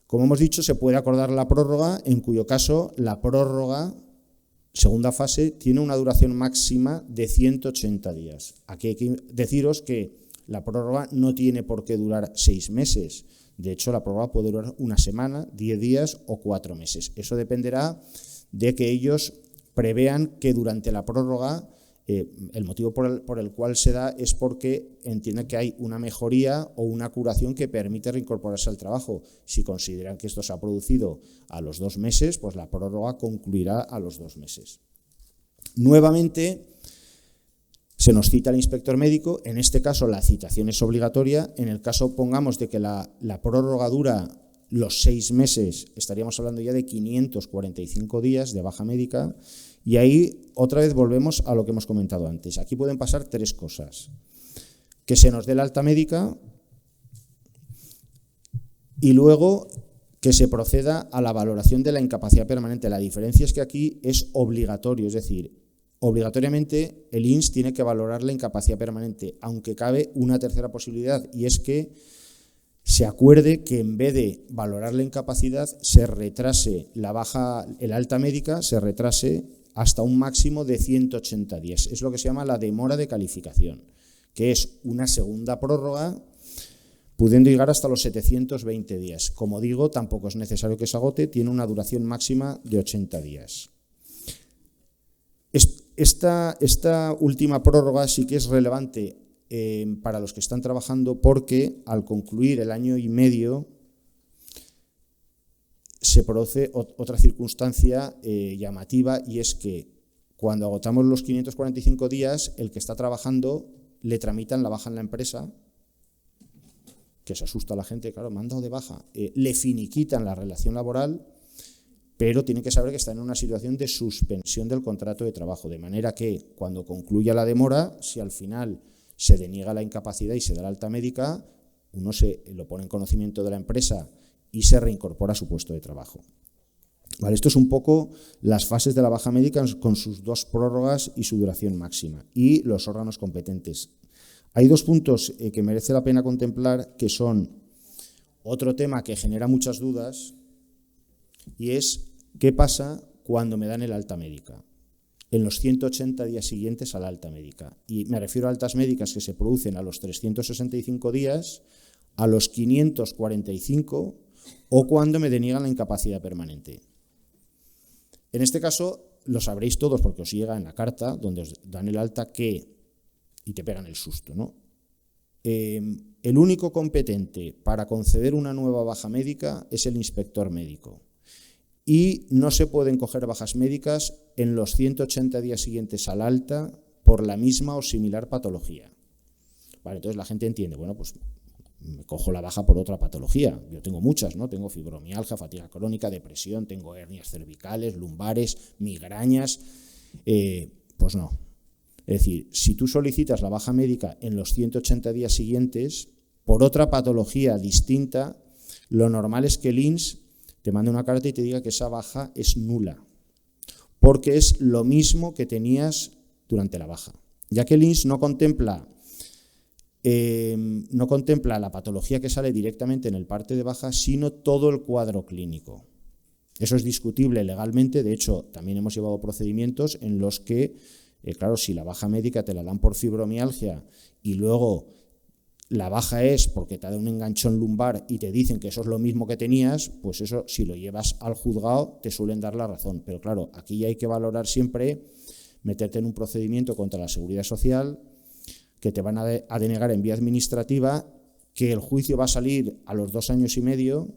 Como hemos dicho, se puede acordar la prórroga, en cuyo caso la prórroga, segunda fase, tiene una duración máxima de 180 días. Aquí hay que deciros que la prórroga no tiene por qué durar 6 meses. De hecho, la prórroga puede durar una semana, 10 días o 4 meses. Eso dependerá de que ellos prevean que durante la prórroga, el motivo por el cual se da es porque entienden que hay una mejoría o una curación que permite reincorporarse al trabajo. Si consideran que esto se ha producido a los 2 meses, pues la prórroga concluirá a los 2 meses. Nuevamente, se nos cita al inspector médico, en este caso la citación es obligatoria, en el caso, pongamos, de que la prórroga dura los 6 meses, estaríamos hablando ya de 545 días de baja médica, y ahí otra vez volvemos a lo que hemos comentado antes. Aquí pueden pasar 3 cosas: que se nos dé la alta médica y luego que se proceda a la valoración de la incapacidad permanente. La diferencia es que aquí es obligatorio, es decir, obligatoriamente el INS tiene que valorar la incapacidad permanente, aunque cabe una tercera posibilidad, y es que se acuerde que en vez de valorar la incapacidad se retrase el alta médica, se retrase hasta un máximo de 180 días. Es lo que se llama la demora de calificación, que es una segunda prórroga pudiendo llegar hasta los 720 días. Como digo, tampoco es necesario que se agote, tiene una duración máxima de 80 días. Esta última prórroga sí que es relevante para los que están trabajando, porque al concluir el año y medio se produce otra circunstancia llamativa, y es que cuando agotamos los 545 días, el que está trabajando le tramitan la baja en la empresa, que se asusta a la gente, claro, me han dado de baja, le finiquitan la relación laboral, pero tiene que saber que está en una situación de suspensión del contrato de trabajo, de manera que cuando concluya la demora, si al final se deniega la incapacidad y se da la alta médica, uno lo pone en conocimiento de la empresa y se reincorpora a su puesto de trabajo. Vale, esto es un poco las fases de la baja médica con sus 2 prórrogas y su duración máxima, y los órganos competentes. Hay 2 puntos que merece la pena contemplar, que son otro tema que genera muchas dudas, y es qué pasa cuando me dan el alta médica, en los 180 días siguientes a la alta médica. Y me refiero a altas médicas que se producen a los 365 días, a los 545 o cuando me deniegan la incapacidad permanente. En este caso lo sabréis todos porque os llega en la carta donde os dan el alta y te pegan el susto, ¿no? El único competente para conceder una nueva baja médica es el inspector médico. Y no se pueden coger bajas médicas en los 180 días siguientes al alta por la misma o similar patología. Vale, entonces la gente entiende, bueno, pues me cojo la baja por otra patología. Yo tengo muchas, ¿no? Tengo fibromialgia, fatiga crónica, depresión, tengo hernias cervicales, lumbares, migrañas. Pues no. Es decir, si tú solicitas la baja médica en los 180 días siguientes por otra patología distinta, lo normal es que el INS te mande una carta y te diga que esa baja es nula, porque es lo mismo que tenías durante la baja, ya que el INS no contempla la patología que sale directamente en el parte de baja, sino todo el cuadro clínico. Eso es discutible legalmente. De hecho, también hemos llevado procedimientos en los que, claro, si la baja médica te la dan por fibromialgia y luego la baja es porque te da un enganchón lumbar y te dicen que eso es lo mismo que tenías, pues eso, si lo llevas al juzgado, te suelen dar la razón. Pero claro, aquí hay que valorar siempre, meterte en un procedimiento contra la Seguridad Social, que te van a denegar en vía administrativa, que el juicio va a salir a los 2 años y medio.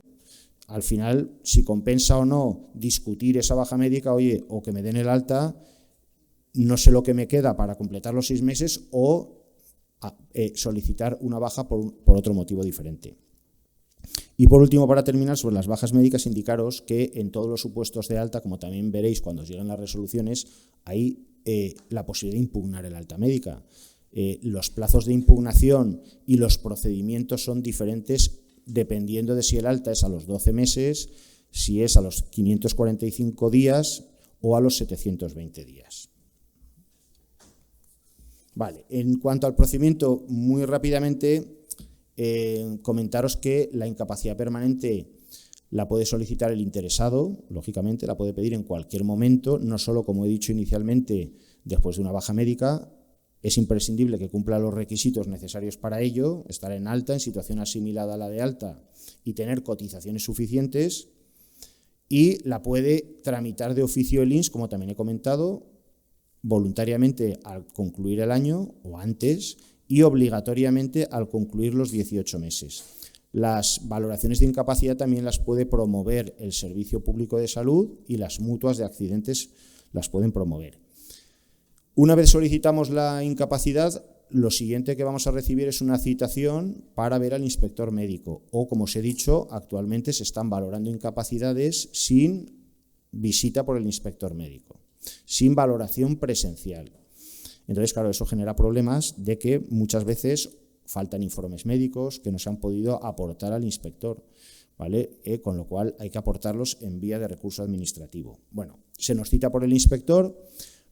Al final, si compensa o no discutir esa baja médica, oye, o que me den el alta, no sé lo que me queda para completar los 6 meses, o solicitar una baja por otro motivo diferente. Y por último, para terminar, sobre las bajas médicas, indicaros que en todos los supuestos de alta, como también veréis cuando os lleguen las resoluciones, hay la posibilidad de impugnar el alta médica. Los plazos de impugnación y los procedimientos son diferentes dependiendo de si el alta es a los 12 meses, si es a los 545 días o a los 720 días. Vale, en cuanto al procedimiento, muy rápidamente, comentaros que la incapacidad permanente la puede solicitar el interesado, lógicamente, la puede pedir en cualquier momento, no solo, como he dicho inicialmente, después de una baja médica. Es imprescindible que cumpla los requisitos necesarios para ello, estar en alta, en situación asimilada a la de alta y tener cotizaciones suficientes, y la puede tramitar de oficio el INS, como también he comentado, voluntariamente al concluir el año o antes, y obligatoriamente al concluir los 18 meses. Las valoraciones de incapacidad también las puede promover el Servicio Público de Salud y las mutuas de accidentes las pueden promover. Una vez solicitamos la incapacidad, lo siguiente que vamos a recibir es una citación para ver al inspector médico o, como os he dicho, actualmente se están valorando incapacidades sin visita por el inspector médico, sin valoración presencial. Entonces, claro, eso genera problemas de que muchas veces faltan informes médicos que no se han podido aportar al inspector, ¿vale? Con lo cual hay que aportarlos en vía de recurso administrativo. Bueno, se nos cita por el inspector.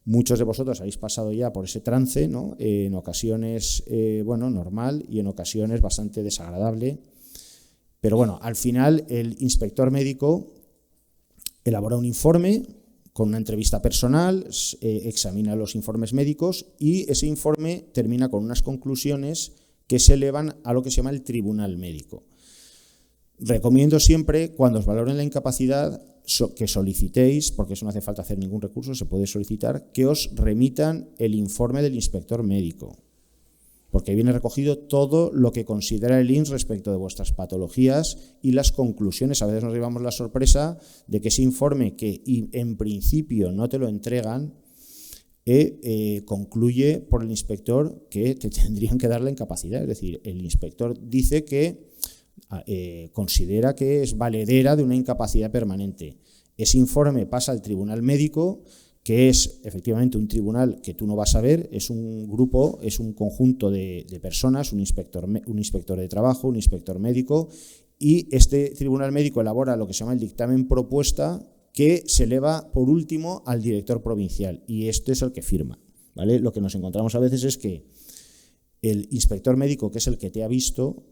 Muchos de vosotros habéis pasado ya por ese trance, ¿no? En ocasiones, bueno, normal y en ocasiones bastante desagradable. Pero bueno, al final el inspector médico elabora un informe con una entrevista personal, examina los informes médicos y ese informe termina con unas conclusiones que se elevan a lo que se llama el tribunal médico. Recomiendo siempre, cuando os valoren la incapacidad, que solicitéis, porque eso no hace falta hacer ningún recurso, se puede solicitar, que os remitan el informe del inspector médico, porque viene recogido todo lo que considera el INS respecto de vuestras patologías y las conclusiones. A veces nos llevamos la sorpresa de que ese informe, que en principio no te lo entregan, concluye por el inspector que te tendrían que dar la incapacidad. Es decir, el inspector dice que considera que es valedera de una incapacidad permanente. Ese informe pasa al tribunal médico, que es efectivamente un tribunal que tú no vas a ver, es un grupo, es un conjunto de personas, un inspector de trabajo, un inspector médico, y este tribunal médico elabora lo que se llama el dictamen propuesta, que se eleva por último al director provincial, y este es el que firma, ¿vale? Lo que nos encontramos a veces es que el inspector médico, que es el que te ha visto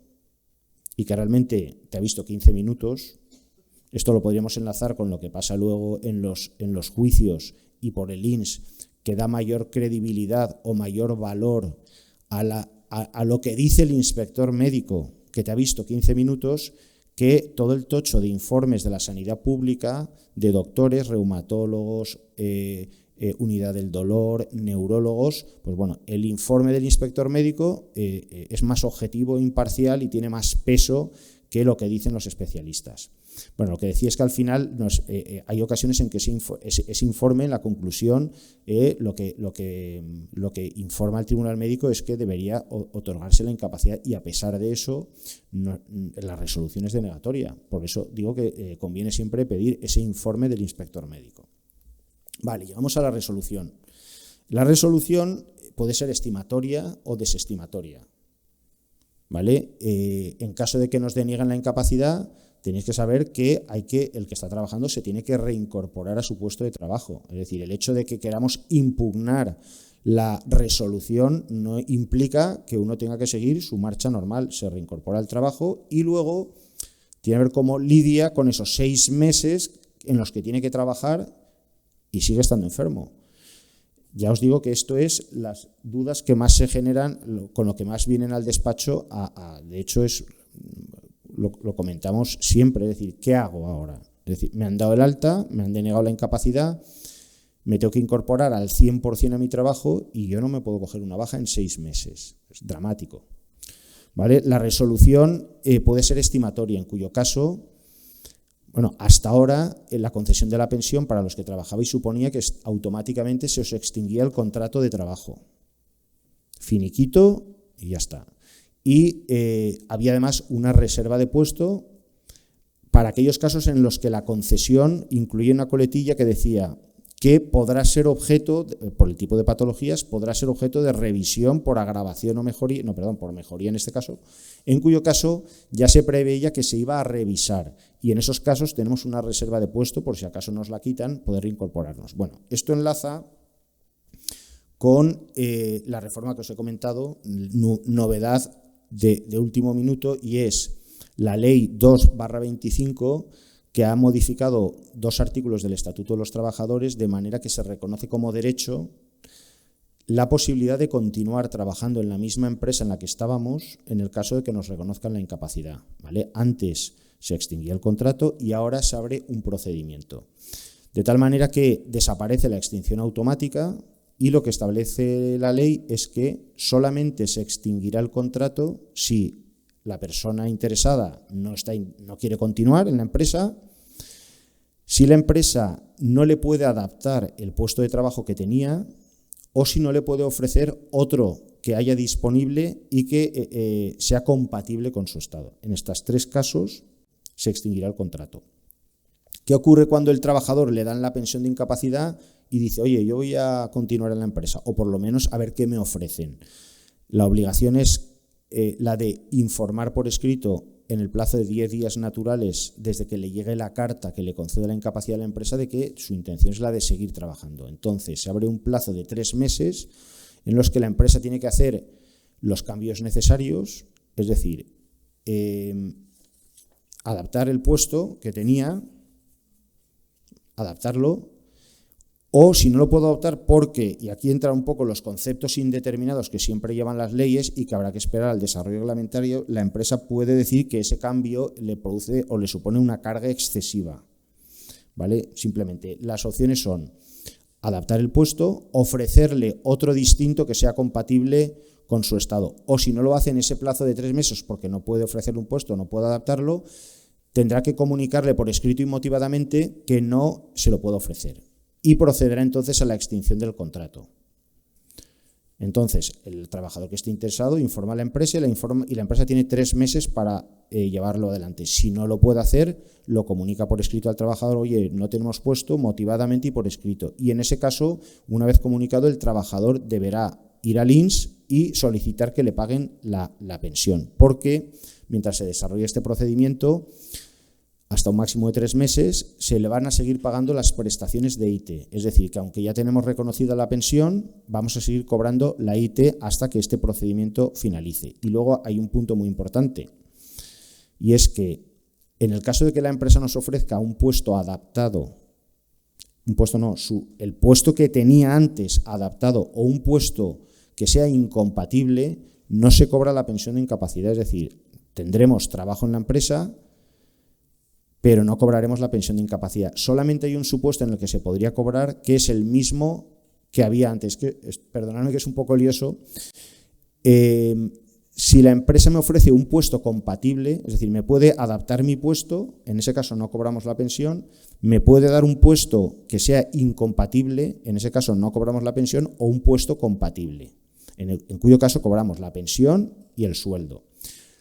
y que realmente te ha visto 15 minutos, esto lo podríamos enlazar con lo que pasa luego en los juicios y por el INS, que da mayor credibilidad o mayor valor a lo que dice el inspector médico que te ha visto 15 minutos, que todo el tocho de informes de la sanidad pública, de doctores, reumatólogos, unidad del dolor, neurólogos. Pues bueno, el informe del inspector médico es más objetivo, imparcial y tiene más peso que lo que dicen los especialistas. Bueno, lo que decía es que al final hay ocasiones en que ese informe, en la conclusión, lo que informa el tribunal médico es que debería otorgarse la incapacidad, y a pesar de eso, la resolución es denegatoria. Por eso digo que conviene siempre pedir ese informe del inspector médico. Vale, llegamos a la resolución. La resolución puede ser estimatoria o desestimatoria, ¿vale? En caso de que nos deniegan la incapacidad, tenéis que saber que el que está trabajando se tiene que reincorporar a su puesto de trabajo. Es decir, el hecho de que queramos impugnar la resolución no implica que uno tenga que seguir su marcha normal. Se reincorpora al trabajo y luego tiene que ver cómo lidia con esos 6 meses en los que tiene que trabajar y sigue estando enfermo. Ya os digo que esto es las dudas que más se generan, con lo que más vienen al despacho. De hecho, lo comentamos siempre, es decir, ¿qué hago ahora? Es decir, me han dado el alta, me han denegado la incapacidad, me tengo que incorporar al 100% a mi trabajo y yo no me puedo coger una baja en 6 meses. Es dramático, ¿vale? La resolución puede ser estimatoria, en cuyo caso, bueno, hasta ahora la concesión de la pensión para los que trabajabais suponía que automáticamente se os extinguía el contrato de trabajo. Finiquito y ya está. Y había además una reserva de puesto para aquellos casos en los que la concesión incluye una coletilla que decía que podrá ser objeto, por el tipo de patologías, podrá ser objeto de revisión por agravación o mejoría, por mejoría en este caso, en cuyo caso ya se preveía que se iba a revisar y en esos casos tenemos una reserva de puesto por si acaso nos la quitan, poder reincorporarnos. Bueno, esto enlaza con la reforma que os he comentado, novedad de último minuto, y es la Ley 2/25, que ha modificado 2 artículos del Estatuto de los Trabajadores de manera que se reconoce como derecho la posibilidad de continuar trabajando en la misma empresa en la que estábamos en el caso de que nos reconozcan la incapacidad, ¿vale? Antes se extinguía el contrato y ahora se abre un procedimiento. De tal manera que desaparece la extinción automática y lo que establece la ley es que solamente se extinguirá el contrato si la persona interesada no quiere continuar en la empresa, si la empresa no le puede adaptar el puesto de trabajo que tenía o si no le puede ofrecer otro que haya disponible y que sea compatible con su estado. En estos 3 casos se extinguirá el contrato. ¿Qué ocurre cuando el trabajador le dan la pensión de incapacidad y dice, oye, yo voy a continuar en la empresa, o por lo menos a ver qué me ofrecen? La obligación es la de informar por escrito en el plazo de 10 días naturales desde que le llegue la carta que le concede la incapacidad a la empresa de que su intención es la de seguir trabajando. Entonces se abre un plazo de 3 meses en los que la empresa tiene que hacer los cambios necesarios, es decir, adaptar el puesto que tenía, adaptarlo, o si no lo puedo adaptar porque, y aquí entran un poco los conceptos indeterminados que siempre llevan las leyes y que habrá que esperar al desarrollo reglamentario, la empresa puede decir que ese cambio le produce o le supone una carga excesiva, ¿vale? Simplemente las opciones son adaptar el puesto, ofrecerle otro distinto que sea compatible con su estado, o si no lo hace en ese plazo de 3 meses porque no puede ofrecerle un puesto, no puede adaptarlo, tendrá que comunicarle por escrito y motivadamente que no se lo puede ofrecer. Y procederá entonces a la extinción del contrato. Entonces, el trabajador que esté interesado informa a la empresa y la empresa tiene 3 meses para llevarlo adelante. Si no lo puede hacer, lo comunica por escrito al trabajador, oye, no tenemos puesto, motivadamente y por escrito. Y en ese caso, una vez comunicado, el trabajador deberá ir al INS y solicitar que le paguen la pensión, porque mientras se desarrolla este procedimiento, hasta un máximo de 3 meses, se le van a seguir pagando las prestaciones de IT. Es decir, que aunque ya tenemos reconocida la pensión, vamos a seguir cobrando la IT hasta que este procedimiento finalice. Y luego hay un punto muy importante, y es que en el caso de que la empresa nos ofrezca un puesto adaptado, el puesto que tenía antes adaptado o un puesto que sea incompatible, no se cobra la pensión de incapacidad. Es decir, tendremos trabajo en la empresa, pero no cobraremos la pensión de incapacidad. Solamente hay un supuesto en el que se podría cobrar, que es el mismo que había antes. Perdonadme que es un poco lioso. Si la empresa me ofrece un puesto compatible, es decir, me puede adaptar mi puesto, en ese caso no cobramos la pensión, me puede dar un puesto que sea incompatible, en ese caso no cobramos la pensión, o un puesto compatible, en cuyo caso cobramos la pensión y el sueldo.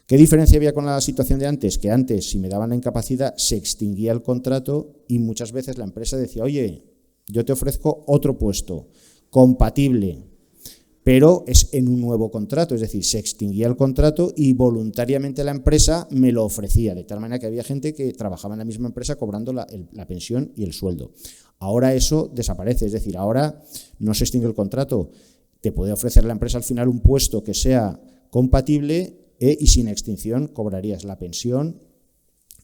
¿Qué diferencia había con la situación de antes? Que antes, si me daban la incapacidad, se extinguía el contrato y muchas veces la empresa decía, oye, yo te ofrezco otro puesto compatible, pero es en un nuevo contrato, es decir, se extinguía el contrato y voluntariamente la empresa me lo ofrecía, de tal manera que había gente que trabajaba en la misma empresa cobrando la pensión y el sueldo. Ahora eso desaparece, es decir, ahora no se extingue el contrato, te puede ofrecer la empresa al final un puesto que sea compatible y sin extinción cobrarías la pensión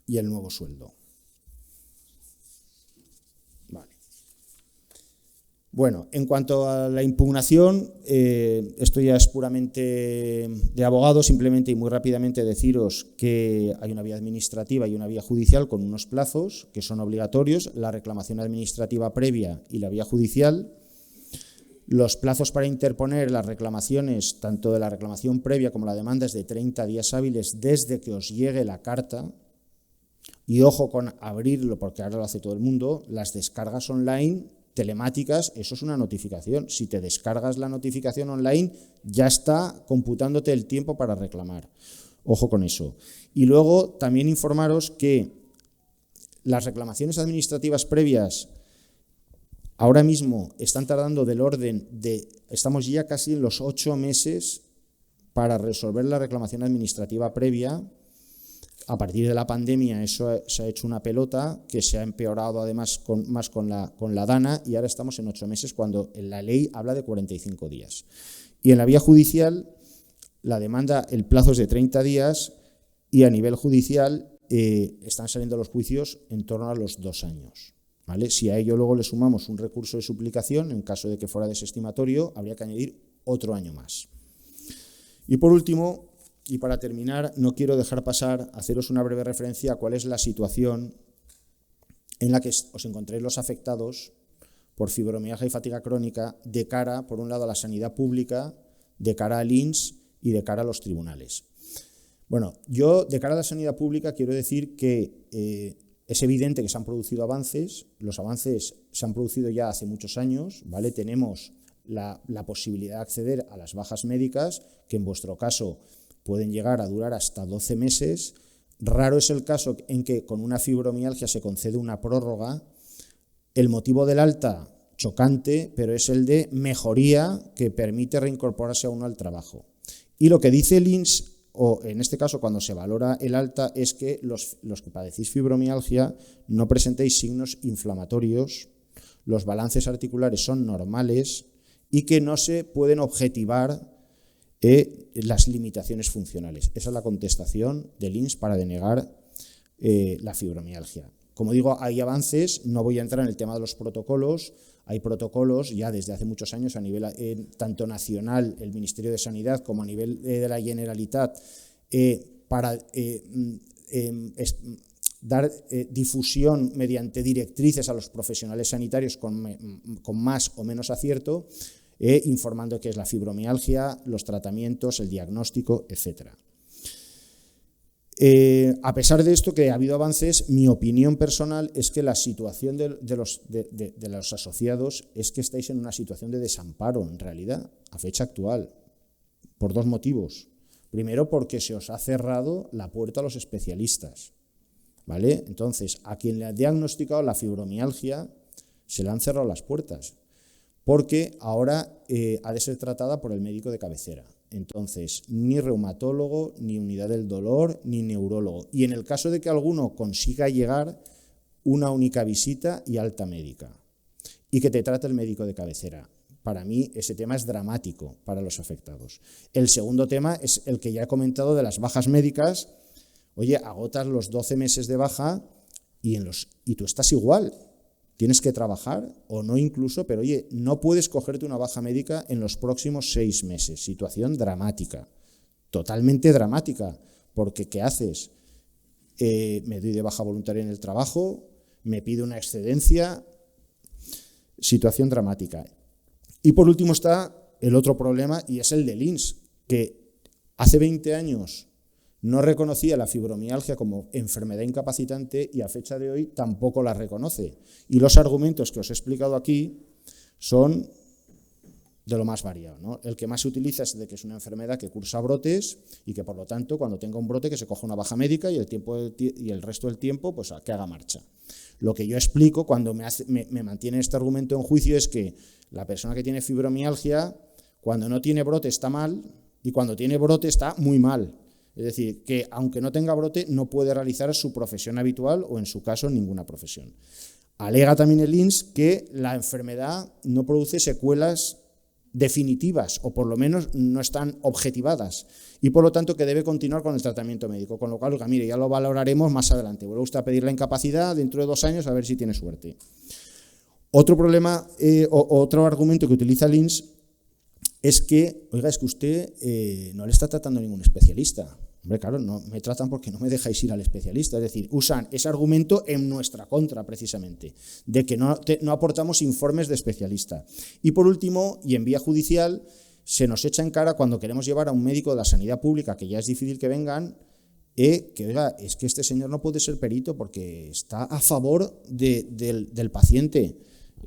y el nuevo sueldo. Vale. Bueno, en cuanto a la impugnación, esto ya es puramente de abogado, simplemente y muy rápidamente deciros que hay una vía administrativa y una vía judicial con unos plazos que son obligatorios, la reclamación administrativa previa y la vía judicial. Los plazos para interponer las reclamaciones, tanto de la reclamación previa como la demanda, es de 30 días hábiles desde que os llegue la carta. Y ojo con abrirlo, porque ahora lo hace todo el mundo, las descargas online telemáticas, eso es una notificación. Si te descargas la notificación online, ya está computándote el tiempo para reclamar. Ojo con eso. Y luego también informaros que las reclamaciones administrativas previas ahora mismo están tardando del orden de, estamos ya casi en los 8 meses para resolver la reclamación administrativa previa. A partir de la pandemia eso se ha hecho una pelota que se ha empeorado además más con la DANA, y ahora estamos en 8 meses cuando la ley habla de 45 días. Y en la vía judicial la demanda, el plazo es de 30 días y a nivel judicial están saliendo los juicios en torno a los 2 años. ¿Vale? Si a ello luego le sumamos un recurso de suplicación, en caso de que fuera desestimatorio, habría que añadir otro año más. Y por último, y para terminar, no quiero dejar pasar, haceros una breve referencia a cuál es la situación en la que os encontréis los afectados por fibromialgia y fatiga crónica de cara, por un lado, a la sanidad pública, de cara al INS y de cara a los tribunales. Bueno, yo de cara a la sanidad pública quiero decir que es evidente que se han producido avances, los avances se han producido ya hace muchos años, ¿vale? Tenemos la posibilidad de acceder a las bajas médicas, que en vuestro caso pueden llegar a durar hasta 12 meses. Raro es el caso en que con una fibromialgia se concede una prórroga. El motivo del alta, chocante, pero es el de mejoría que permite reincorporarse a uno al trabajo. Y lo que dice el INS, o en este caso cuando se valora el alta, es que los que padecéis fibromialgia no presentéis signos inflamatorios, los balances articulares son normales y que no se pueden objetivar las limitaciones funcionales. Esa es la contestación del INS para denegar la fibromialgia. Como digo, hay avances, no voy a entrar en el tema de los protocolos. Hay protocolos ya desde hace muchos años a nivel tanto nacional, el Ministerio de Sanidad, como a nivel de la Generalitat, para dar difusión mediante directrices a los profesionales sanitarios con más o menos acierto, informando qué es la fibromialgia, los tratamientos, el diagnóstico, etc. A pesar de esto, que ha habido avances, mi opinión personal es que la situación de los asociados es que estáis en una situación de desamparo, en realidad, a fecha actual, por 2 motivos. Primero, porque se os ha cerrado la puerta a los especialistas, ¿vale? Entonces, a quien le ha diagnosticado la fibromialgia se le han cerrado las puertas, porque ahora ha de ser tratada por el médico de cabecera. Entonces, ni reumatólogo, ni unidad del dolor, ni neurólogo. Y en el caso de que alguno consiga llegar, una única visita y alta médica. Y que te trate el médico de cabecera. Para mí ese tema es dramático para los afectados. El segundo tema es el que ya he comentado de las bajas médicas. Oye, agotas los 12 meses de baja y tú estás igual. Tienes que trabajar o no incluso, pero oye, no puedes cogerte una baja médica en los próximos 6 meses. Situación dramática, totalmente dramática, porque ¿qué haces? Me doy de baja voluntaria en el trabajo, me pido una excedencia, situación dramática. Y por último está el otro problema y es el del INS, que hace 20 años no reconocía la fibromialgia como enfermedad incapacitante y a fecha de hoy tampoco la reconoce. Y los argumentos que os he explicado aquí son de lo más variado, ¿no? El que más se utiliza es de que es una enfermedad que cursa brotes y que por lo tanto cuando tenga un brote que se coja una baja médica y el resto del tiempo pues que haga marcha. Lo que yo explico cuando me mantiene este argumento en juicio es que la persona que tiene fibromialgia cuando no tiene brote está mal y cuando tiene brote está muy mal. Es decir, que aunque no tenga brote, no puede realizar su profesión habitual o, en su caso, ninguna profesión. Alega también el INS que la enfermedad no produce secuelas definitivas o, por lo menos, no están objetivadas y, por lo tanto, que debe continuar con el tratamiento médico. Con lo cual, oiga, mire, ya lo valoraremos más adelante. Vuelve usted a pedir la incapacidad dentro de 2 años a ver si tiene suerte. Otro problema, otro argumento que utiliza el INS es que, oiga, es que usted no le está tratando a ningún especialista. Hombre, claro, no me tratan porque no me dejáis ir al especialista. Es decir, usan ese argumento en nuestra contra, precisamente, de que no aportamos informes de especialista. Y por último, y en vía judicial, se nos echa en cara cuando queremos llevar a un médico de la sanidad pública, que ya es difícil que vengan, que, oiga, es que este señor no puede ser perito porque está a favor del paciente.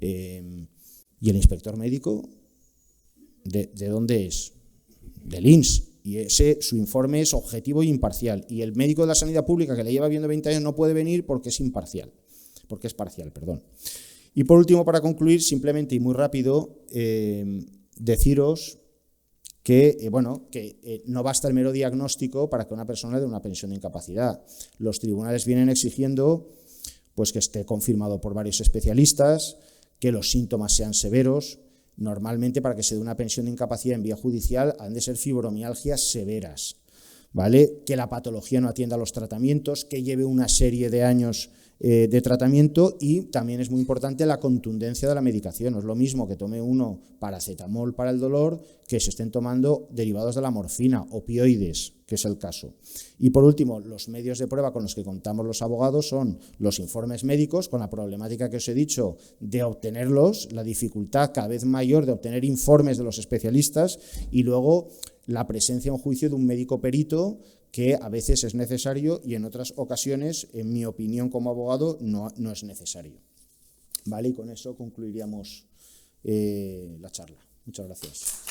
Y el inspector médico, ¿de dónde es? Del INS. Y su informe es objetivo e imparcial. Y el médico de la sanidad pública que le lleva viendo 20 años no puede venir porque es imparcial. porque es parcial, perdón. Y por último, para concluir, simplemente y muy rápido, deciros que, no basta el mero diagnóstico para que una persona le dé una pensión de incapacidad. Los tribunales vienen exigiendo pues, que esté confirmado por varios especialistas, que los síntomas sean severos. Normalmente, para que se dé una pensión de incapacidad en vía judicial, han de ser fibromialgias severas, ¿vale? Que la patología no atienda a los tratamientos, que lleve una serie de años de tratamiento, y también es muy importante la contundencia de la medicación. No es lo mismo que tome uno paracetamol para el dolor que se estén tomando derivados de la morfina, opioides, que es el caso. Y por último, los medios de prueba con los que contamos los abogados son los informes médicos, con la problemática que os he dicho de obtenerlos, la dificultad cada vez mayor de obtener informes de los especialistas, y luego la presencia en juicio de un médico perito, que a veces es necesario y en otras ocasiones, en mi opinión como abogado, no es necesario. ¿Vale? Y con eso concluiríamos la charla. Muchas gracias.